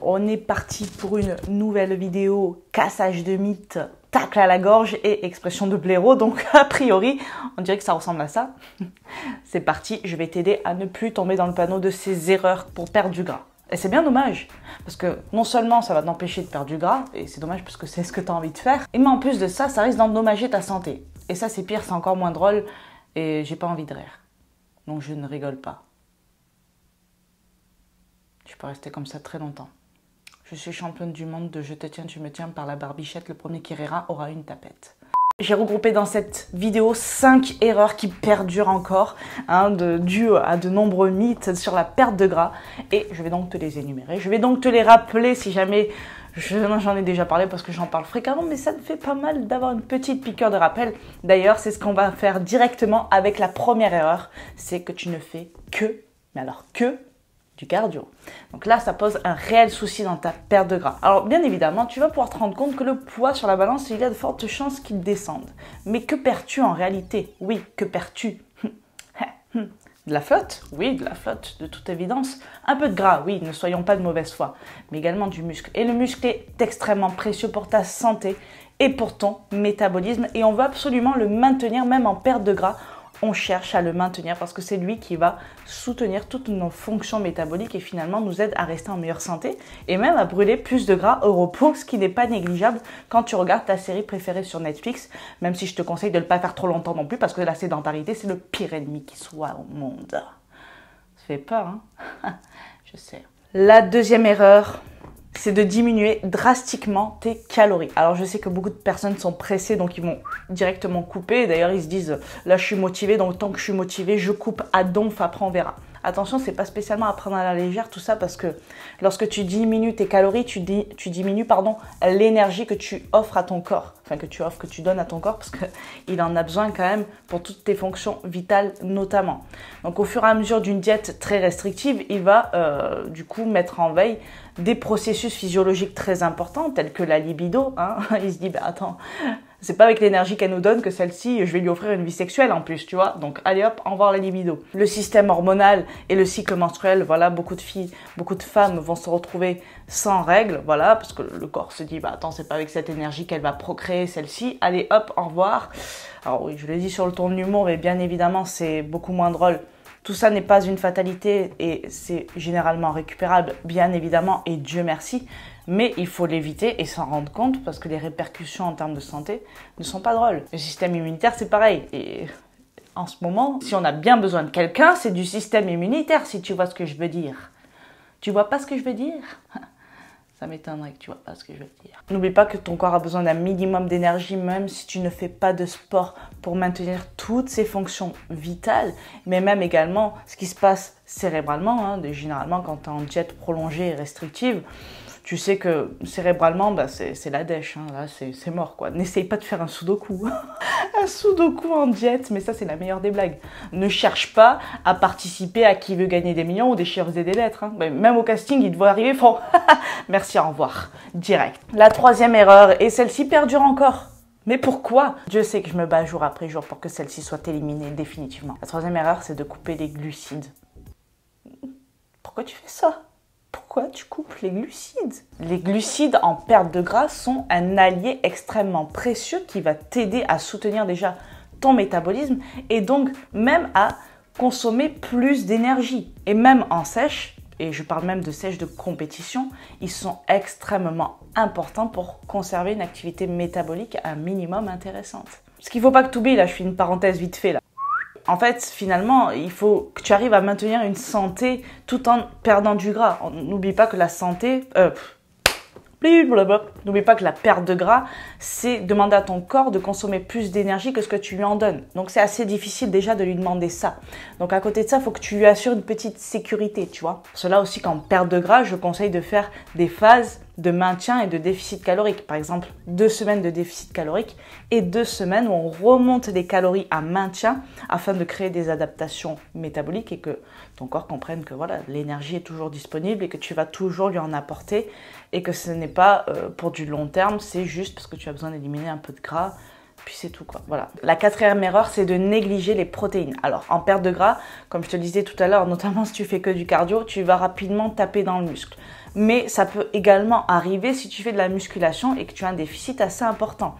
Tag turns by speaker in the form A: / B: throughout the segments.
A: On est parti pour une nouvelle vidéo cassage de mythes, tacle à la gorge et expression de blaireau. Donc a priori, on dirait que ça ressemble à ça. C'est parti, je vais t'aider à ne plus tomber dans le panneau de ces erreurs pour perdre du gras. Et c'est bien dommage, parce que non seulement ça va t'empêcher de perdre du gras, et c'est dommage parce que c'est ce que tu as envie de faire, mais en plus de ça, ça risque d'endommager ta santé. Et ça c'est pire, c'est encore moins drôle, et j'ai pas envie de rire. Donc je ne rigole pas. Je peux rester comme ça très longtemps. Je suis championne du monde de je te tiens, tu me tiens par la barbichette. Le premier qui rira aura une tapette. J'ai regroupé dans cette vidéo 5 erreurs qui perdurent encore, dues à de nombreux mythes sur la perte de gras. Et je vais donc te les énumérer. Je vais donc te les rappeler si jamais j'en ai déjà parlé parce que j'en parle fréquemment, mais ça me fait pas mal d'avoir une petite piqûre de rappel. D'ailleurs, c'est ce qu'on va faire directement avec la première erreur. C'est que tu ne fais que, mais alors que, du cardio. Donc là, ça pose un réel souci dans ta perte de gras. Alors bien évidemment, tu vas pouvoir te rendre compte que le poids sur la balance, il y a de fortes chances qu'il descende. Mais que perds-tu en réalité? Oui, que perds-tu? De la flotte? Oui, de la flotte, de toute évidence. Un peu de gras, oui, ne soyons pas de mauvaise foi. Mais également du muscle. Et le muscle est extrêmement précieux pour ta santé et pour ton métabolisme. Et on veut absolument le maintenir, même en perte de gras. On cherche à le maintenir parce que c'est lui qui va soutenir toutes nos fonctions métaboliques et finalement nous aide à rester en meilleure santé et même à brûler plus de gras au repos, ce qui n'est pas négligeable quand tu regardes ta série préférée sur Netflix, même si je te conseille de ne pas faire trop longtemps non plus parce que la sédentarité, c'est le pire ennemi qui soit au monde. Ça fait peur, hein? Je sais. La deuxième erreur, c'est de diminuer drastiquement tes calories. Alors je sais que beaucoup de personnes sont pressées, donc ils vont directement couper. D'ailleurs ils se disent, là je suis motivée, donc tant que je suis motivée, je coupe à donf, après on verra. Attention, c'est pas spécialement à prendre à la légère tout ça parce que lorsque tu diminues tes calories, tu diminues l'énergie que tu offres à ton corps. Enfin que tu donnes à ton corps parce qu'il en a besoin quand même pour toutes tes fonctions vitales notamment. Donc au fur et à mesure d'une diète très restrictive, il va du coup mettre en veille des processus physiologiques très importants tels que la libido. Il se dit, bah attends, c'est pas avec l'énergie qu'elle nous donne que celle-ci, je vais lui offrir une vie sexuelle en plus, tu vois. Donc allez hop, au revoir la libido. Le système hormonal et le cycle menstruel, voilà, beaucoup de filles, beaucoup de femmes vont se retrouver sans règles, voilà, parce que le corps se dit, bah attends, c'est pas avec cette énergie qu'elle va procréer celle-ci. Allez hop, au revoir. Alors oui, je l'ai dit sur le ton de l'humour, mais bien évidemment, c'est beaucoup moins drôle. Tout ça n'est pas une fatalité et c'est généralement récupérable, bien évidemment, et Dieu merci. Mais il faut l'éviter et s'en rendre compte parce que les répercussions en termes de santé ne sont pas drôles. Le système immunitaire, c'est pareil. Et en ce moment, si on a bien besoin de quelqu'un, c'est du système immunitaire, si tu vois ce que je veux dire. Tu vois pas ce que je veux dire? Ça m'étonnerait que tu vois pas ce que je veux dire. N'oublie pas que ton corps a besoin d'un minimum d'énergie, même si tu ne fais pas de sport, pour maintenir toutes ses fonctions vitales, mais même également ce qui se passe cérébralement. Généralement, quand tu es en diète prolongée et restrictive, tu sais que cérébralement, bah, c'est la dèche, là c'est mort quoi. N'essaye pas de faire un sudoku. Un sudoku en diète, mais ça c'est la meilleure des blagues. Ne cherche pas à participer à Qui veut gagner des millions ou des chiffres et des lettres. Même au casting, ils doivent arriver, font merci, au revoir, direct. La troisième erreur, et celle-ci perdure encore. Mais pourquoi? Dieu sait que je me bats jour après jour pour que celle-ci soit éliminée définitivement. La troisième erreur, c'est de couper les glucides. Pourquoi tu fais ça? Pourquoi tu coupes les glucides? Les glucides en perte de gras sont un allié extrêmement précieux qui va t'aider à soutenir déjà ton métabolisme et donc même à consommer plus d'énergie. Et même en sèche, et je parle même de sèche de compétition, ils sont extrêmement importants pour conserver une activité métabolique à un minimum intéressante. Ce qu'il ne faut pas que tu oublies, là je fais une parenthèse vite fait là. En fait, finalement, il faut que tu arrives à maintenir une santé tout en perdant du gras. N'oublie pas que la santé... N'oublie pas que la perte de gras, c'est demander à ton corps de consommer plus d'énergie que ce que tu lui en donnes. Donc, c'est assez difficile déjà de lui demander ça. Donc, à côté de ça, il faut que tu lui assures une petite sécurité, tu vois. Cela aussi, qu'en perte de gras, je conseille de faire des phases de maintien et de déficit calorique. Par exemple, 2 semaines de déficit calorique et 2 semaines où on remonte des calories à maintien afin de créer des adaptations métaboliques et que ton corps comprenne que voilà, l'énergie est toujours disponible et que tu vas toujours lui en apporter et que ce n'est pas pour du long terme, c'est juste parce que tu as besoin d'éliminer un peu de gras Puis c'est tout quoi, voilà. La quatrième erreur, c'est de négliger les protéines. Alors en perte de gras, comme je te le disais tout à l'heure, notamment si tu fais que du cardio, tu vas rapidement taper dans le muscle. Mais ça peut également arriver si tu fais de la musculation et que tu as un déficit assez important.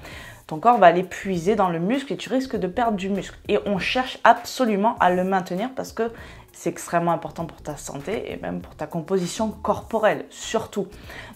A: Ton corps va aller puiser dans le muscle et tu risques de perdre du muscle. Et on cherche absolument à le maintenir parce que c'est extrêmement important pour ta santé et même pour ta composition corporelle, surtout.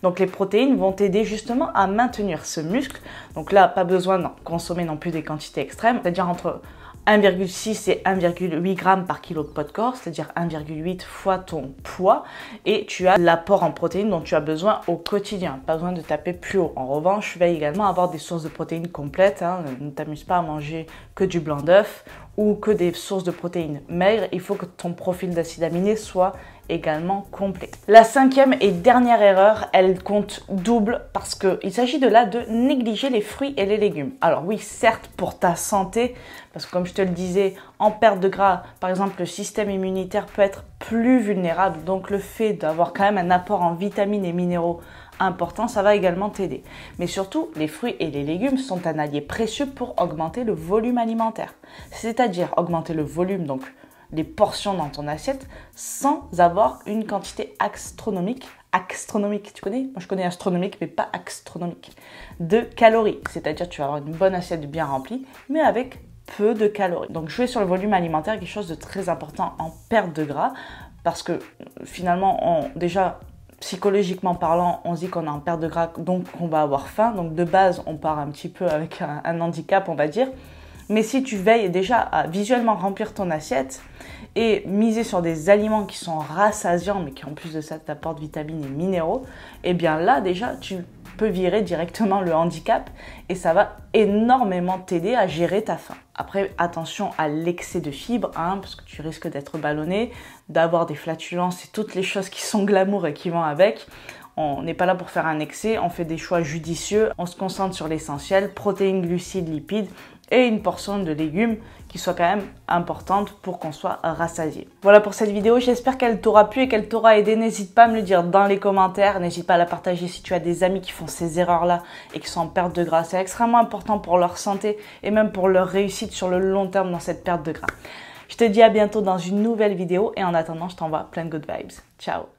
A: Donc les protéines vont t'aider justement à maintenir ce muscle. Donc là, pas besoin de consommer non plus des quantités extrêmes, c'est-à-dire entre 1,6 et 1,8 grammes par kilo de poids de corps, c'est-à-dire 1,8 fois ton poids, et tu as l'apport en protéines dont tu as besoin au quotidien, pas besoin de taper plus haut. En revanche, veille également à avoir des sources de protéines complètes, hein. Ne t'amuse pas à manger que du blanc d'œuf ou que des sources de protéines maigres, il faut que ton profil d'acides aminés soit également complet. La cinquième et dernière erreur, elle compte double parce qu'il s'agit de là de négliger les fruits et les légumes. Alors oui, certes pour ta santé, parce que comme je te le disais, en perte de gras, par exemple, le système immunitaire peut être plus vulnérable, donc le fait d'avoir quand même un apport en vitamines et minéraux important, ça va également t'aider. Mais surtout, les fruits et les légumes sont un allié précieux pour augmenter le volume alimentaire. C'est-à-dire augmenter le volume, donc les portions dans ton assiette, sans avoir une quantité astronomique, tu connais? Moi je connais astronomique, mais pas astronomique, de calories. C'est-à-dire tu vas avoir une bonne assiette bien remplie, mais avec peu de calories. Donc jouer sur le volume alimentaire est quelque chose de très important en perte de gras, parce que finalement, déjà, psychologiquement parlant, on se dit qu'on est en perte de gras, donc on va avoir faim. Donc de base, on part un petit peu avec un handicap, on va dire. Mais si tu veilles déjà à visuellement remplir ton assiette et miser sur des aliments qui sont rassasiants, mais qui en plus de ça t'apportent vitamines et minéraux, eh bien là déjà, tu peux virer directement le handicap et ça va énormément t'aider à gérer ta faim. Après, attention à l'excès de fibres, hein, parce que tu risques d'être ballonné, d'avoir des flatulences et toutes les choses qui sont glamour et qui vont avec. On n'est pas là pour faire un excès, on fait des choix judicieux, on se concentre sur l'essentiel, protéines, glucides, lipides et une portion de légumes qui soit quand même importante pour qu'on soit rassasié. Voilà pour cette vidéo, j'espère qu'elle t'aura plu et qu'elle t'aura aidé. N'hésite pas à me le dire dans les commentaires, n'hésite pas à la partager si tu as des amis qui font ces erreurs-là et qui sont en perte de gras. C'est extrêmement important pour leur santé et même pour leur réussite sur le long terme dans cette perte de gras. Je te dis à bientôt dans une nouvelle vidéo et en attendant, je t'envoie plein de good vibes. Ciao!